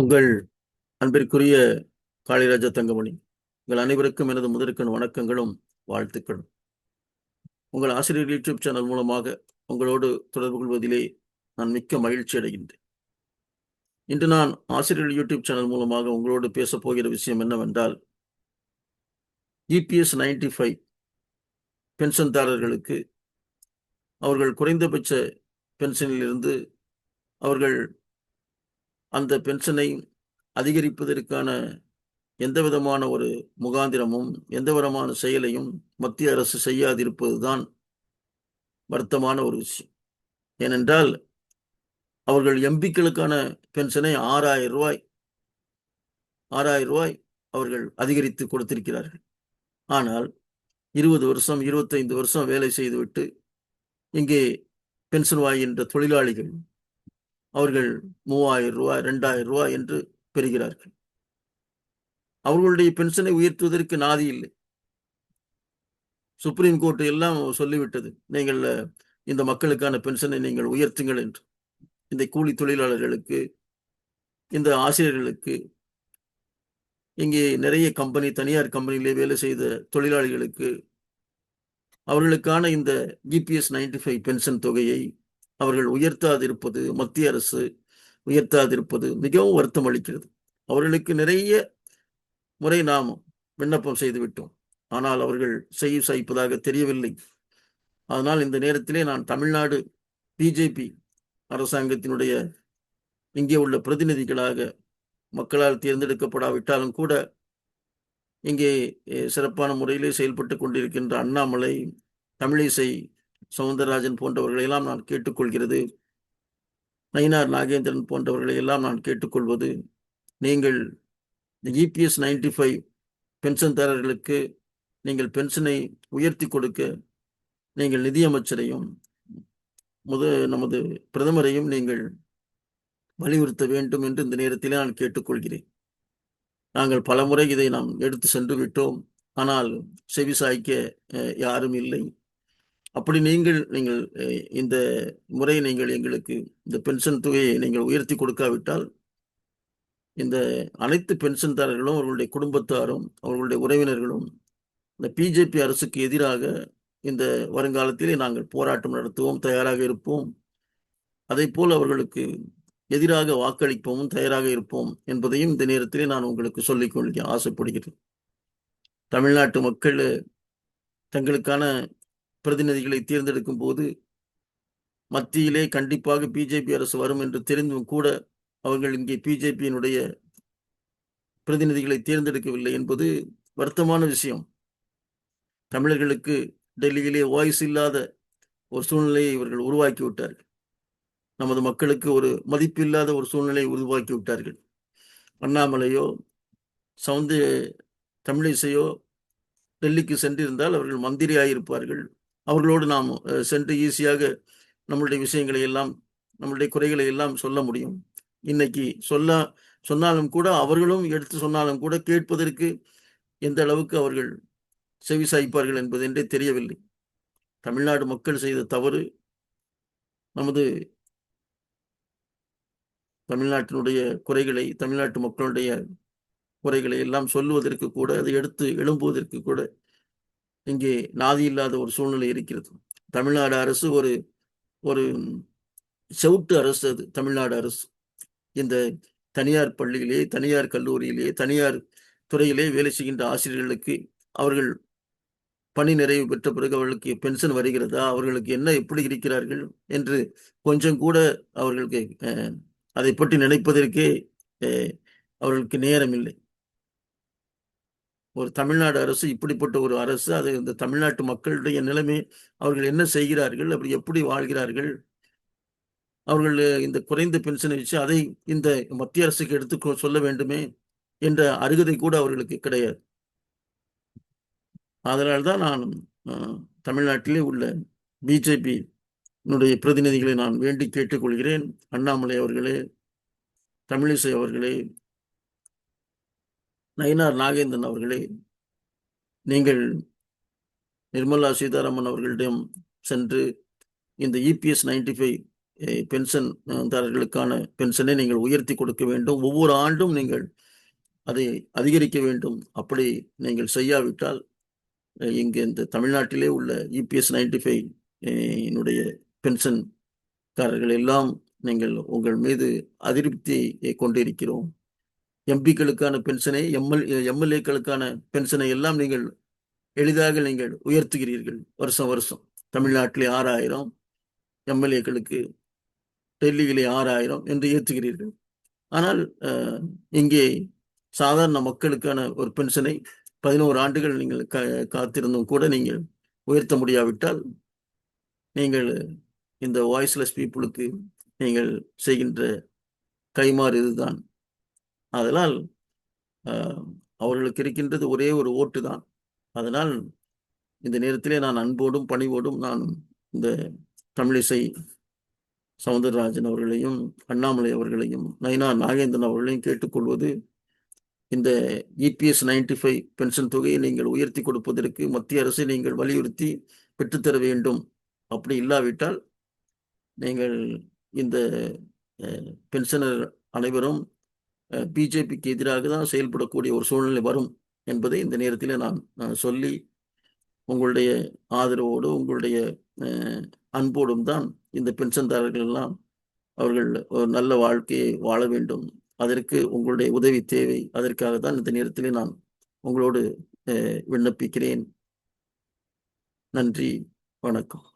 உங்கள் அன்பிற்குரிய காளிராஜா தங்கமணி, உங்கள் அனைவருக்கும் எனது முதற்கண் வணக்கங்களும் வாழ்த்துக்களும். உங்கள் ஆசிரியர் யூடியூப் சேனல் மூலமாக உங்களோடு தொடர்பு கொள்வதிலே நான் மிக்க மகிழ்ச்சி அடைகின்றேன். இன்று நான் ஆசிரியர் யூடியூப் சேனல் மூலமாக உங்களோடு பேசப் போகிற விஷயம் என்னவென்றால், EPS 95 பென்ஷன்தாரர்களுக்கு அவர்கள் குறைந்தபட்ச பென்ஷனில் இருந்து அவர்கள் அந்த பென்ஷனை அதிகரிப்பதற்கான எந்த விதமான ஒரு முகாந்திரமும் எந்த விதமான செயலையும் மத்திய அரசு செய்யாதிருப்பதுதான் வருத்தமான ஒரு விஷயம். ஏனென்றால் அவர்கள் எம்பிக்களுக்கான பென்ஷனை 6,000 ரூபாய் அவர்கள் அதிகரித்து கொடுத்திருக்கிறார்கள். ஆனால் 20 வருஷம் 25 வருஷம் வேலை செய்துவிட்டு இங்கே பென்ஷன் வாங்குகின்ற தொழிலாளிகள் அவர்கள் 3,000 ரூபாய் 2,000 ரூபாய் என்று பெறுகிறார்கள். அவர்களுடைய பென்ஷனை உயர்த்துவதற்கு நாதி இல்லை. சுப்ரீம் கோர்ட் எல்லாம் சொல்லிவிட்டது, நீங்கள் இந்த மக்களுக்கான பென்ஷனை நீங்கள் உயர்த்துங்கள் என்று. இந்த கூலி தொழிலாளர்களுக்கு, இந்த ஆசிரியர்களுக்கு, இங்கே நிறைய தனியார் கம்பெனியிலே வேலை செய்த தொழிலாளிகளுக்கு அவர்களுக்கான இந்த EPS 95 பென்ஷன் தொகையை அவர்கள் உயர்த்தாதிருப்பது, மத்திய அரசு உயர்த்தாதிருப்பது மிகவும் வருத்தம் அளிக்கிறது. அவர்களுக்கு நிறைய முறை நாம் விண்ணப்பம் செய்துவிட்டோம், ஆனால் அவர்கள் சாய்ப்பதாக தெரியவில்லை. அதனால் இந்த நேரத்திலே நான் தமிழ்நாடு BJP அரசாங்கத்தினுடைய இங்கே உள்ள பிரதிநிதிகளாக மக்களால் தேர்ந்தெடுக்கப்படாவிட்டாலும் கூட இங்கே சிறப்பான முறையிலே செயல்பட்டு கொண்டிருக்கின்ற அண்ணாமலை, தமிழிசை சவுந்தரராஜன் போன்றவர்களையெல்லாம் நான் கேட்டுக்கொள்கிறது, நயினார் நாகேந்திரன் போன்றவர்களை எல்லாம் நான் கேட்டுக்கொள்வது, நீங்கள் EPS 95 பென்ஷன்தாரர்களுக்கு நீங்கள் பென்ஷனை உயர்த்தி கொடுக்க நீங்கள் நிதியமைச்சரையும் நமது பிரதமரையும் நீங்கள் வலியுறுத்த வேண்டும் என்று இந்த நேரத்திலே நான் கேட்டுக்கொள்கிறேன். நாங்கள் பலமுறை இதை நாம் எடுத்து சென்று விட்டோம், ஆனால் செவிசாய்க்க யாரும் இல்லை. அப்படி நீங்கள் இந்த முறை நீங்கள் எங்களுக்கு இந்த பென்ஷன் தொகையை நீங்கள் உயர்த்தி கொடுக்காவிட்டால் இந்த அனைத்து பென்ஷன்தாரர்களும் அவர்களுடைய குடும்பத்தாரும் அவர்களுடைய உறவினர்களும் இந்த BJP அரசுக்கு எதிராக இந்த வருங்காலத்திலே நாங்கள் போராட்டம் நடத்துவோம், தயாராக இருப்போம். அதை போல் அவர்களுக்கு எதிராக வாக்களிப்போம், தயாராக இருப்போம் என்பதையும் இந்த நேரத்திலே நான் உங்களுக்கு சொல்லிக் கொள்ள ஆசைப்படுகிறேன். தமிழ்நாட்டு மக்கள் தங்களுக்கான பிரதிநிதிகளை தேர்ந்தெடுக்கும் போது மத்தியிலே கண்டிப்பாக BJP அரசு வரும் என்று தெரிந்தும் கூட அவர்கள் இங்கே BJP-யினுடைய பிரதிநிதிகளை தேர்ந்தெடுக்கவில்லை என்பது வருத்தமான விஷயம். தமிழர்களுக்கு டெல்லியிலே வாய்ஸ் இல்லாத ஒரு சூழ்நிலையை இவர்கள் உருவாக்கி விட்டார்கள். நமது மக்களுக்கு ஒரு மதிப்பு இல்லாத ஒரு சூழ்நிலையை உருவாக்கி விட்டார்கள். அண்ணாமலையோ தமிழிசையோ டெல்லிக்கு சென்றிருந்தால் அவர்கள் மந்திரியாயிருப்பார்கள். அவர்களோடு நாம் சென்று ஈஸியாக நம்மளுடைய விஷயங்களை எல்லாம், நம்மளுடைய குறைகளை எல்லாம் சொல்ல முடியும். இன்னைக்கு சொன்னாலும் கூட, அவர்களும் எடுத்து சொன்னாலும் கூட கேட்பதற்கு எந்த அளவுக்கு அவர்கள் செவிசாய்ப்பார்கள் என்பது என்றே தெரியவில்லை. தமிழ்நாடு மக்கள் செய்த தவறு, நமது தமிழ்நாட்டினுடைய குறைகளை, தமிழ்நாட்டு மக்களுடைய குறைகளை எல்லாம் சொல்லுவதற்கு கூட, அதை எடுத்து எழும்புவதற்கு கூட இங்கே நாதி இல்லாத ஒரு சூழ்நிலை இருக்கிறது. தமிழ்நாடு அரசு ஒரு செவுட்டு அரசு. அது தமிழ்நாடு அரசு இந்த தனியார் பள்ளியிலே, தனியார் கல்லூரியிலே, தனியார் துறையிலே வேலை செய்கின்ற ஆசிரியர்களுக்கு அவர்கள் பணி நிறைவு பெற்ற பிறகு அவர்களுக்கு பென்ஷன் வருகிறதா, அவர்களுக்கு என்ன எப்படி இருக்கிறார்கள் என்று கொஞ்சம் கூட அவர்களுக்கு அதை பற்றி நினைப்பதற்கே அவர்களுக்கு நேரம் இல்லை. ஒரு தமிழ்நாடு அரசு இப்படிப்பட்ட ஒரு அரசு, அது இந்த தமிழ்நாட்டு மக்களுடைய நிலைமை, அவர்கள் என்ன செய்கிறார்கள், அப்படி எப்படி வாழ்கிறார்கள், அவர்கள் இந்த குறைந்த பென்ஷனை வச்சு அதை இந்த மத்திய அரசுக்கு எடுத்து சொல்ல வேண்டுமே என்ற அருகதை கூட அவர்களுக்கு கிடையாது. அதனால்தான் நான் தமிழ்நாட்டிலே உள்ள BJP பிரதிநிதிகளை நான் வேண்டி கேட்டுக்கொள்கிறேன். அண்ணாமலை அவர்களே, தமிழிசை அவர்களே, நயினார் நாகேந்திரன் அவர்களே, நீங்கள் நிர்மலா சீதாராமன் அவர்களிடம் சென்று இந்த EPS 95 பென்ஷன் தாரர்களுக்கான பென்ஷனை நீங்கள் உயர்த்தி கொடுக்க வேண்டும். ஒவ்வொரு ஆண்டும் நீங்கள் அதை அதிகரிக்க வேண்டும். அப்படி நீங்கள் செய்யாவிட்டால் இங்கு இந்த தமிழ்நாட்டிலே உள்ள இபிஎஸ் 95 என்னுடைய பென்ஷன்காரர்கள் எல்லாம் நீங்கள் உங்கள் மீது அதிருப்தி கொண்டிருக்கிறோம். எம்பிக்களுக்கான பென்ஷனை எம்எல்ஏக்களுக்கான பென்ஷனை எல்லாம் நீங்கள் எளிதாக நீங்கள் உயர்த்துகிறீர்கள். வருஷம் வருஷம் தமிழ்நாட்டிலே 6000, எம்எல்ஏக்களுக்கு டெல்லியிலே 6000 என்று ஏற்றுகிறீர்கள். ஆனால் இங்கே சாதாரண மக்களுக்கான ஒரு பென்ஷனை 11 ஆண்டுகள் நீங்கள் காத்திருந்தும் கூட நீங்கள் உயர்த்த முடியாவிட்டால் நீங்கள் இந்த வாய்ஸ்லெஸ் பீப்புளுக்கு நீங்கள் செய்கின்ற கைமாறு இதுதான். அதனால் அவர்களுக்கு இருக்கின்றது ஒரே ஒரு ஓட்டு தான். அதனால் இந்த நேரத்திலே நான் அன்போடும் பணிவோடும் நான் இந்த தமிழிசை சவுந்தரராஜன் அவர்களையும், அண்ணாமலை அவர்களையும், நயினா நாகேந்திரன் அவர்களையும் கேட்டுக்கொள்வது, இந்த இபிஎஸ் 95 பென்ஷன் தொகையை நீங்கள் உயர்த்தி கொடுப்பதற்கு மத்திய அரசை நீங்கள் வலியுறுத்தி பெற்றுத்தர வேண்டும். அப்படி இல்லாவிட்டால் நீங்கள் இந்த பென்ஷனர் அனைவரும் பிஜேபிக்கு எதிராக தான் செயல்படக்கூடிய ஒரு சூழ்நிலை வரும் என்பதை இந்த நேரத்தில் நான் சொல்லி, உங்களுடைய ஆதரவோடு உங்களுடைய அன்போடும் தான் இந்த பென்ஷன்தாரர்கள் எல்லாம் அவர்கள் ஒரு நல்ல வாழ்க்கையை வாழ வேண்டும். அதற்கு உங்களுடைய உதவி தேவை. அதற்காக தான் இந்த நேரத்தில் நான் உங்களோடு விண்ணப்பிக்கிறேன். நன்றி, வணக்கம்.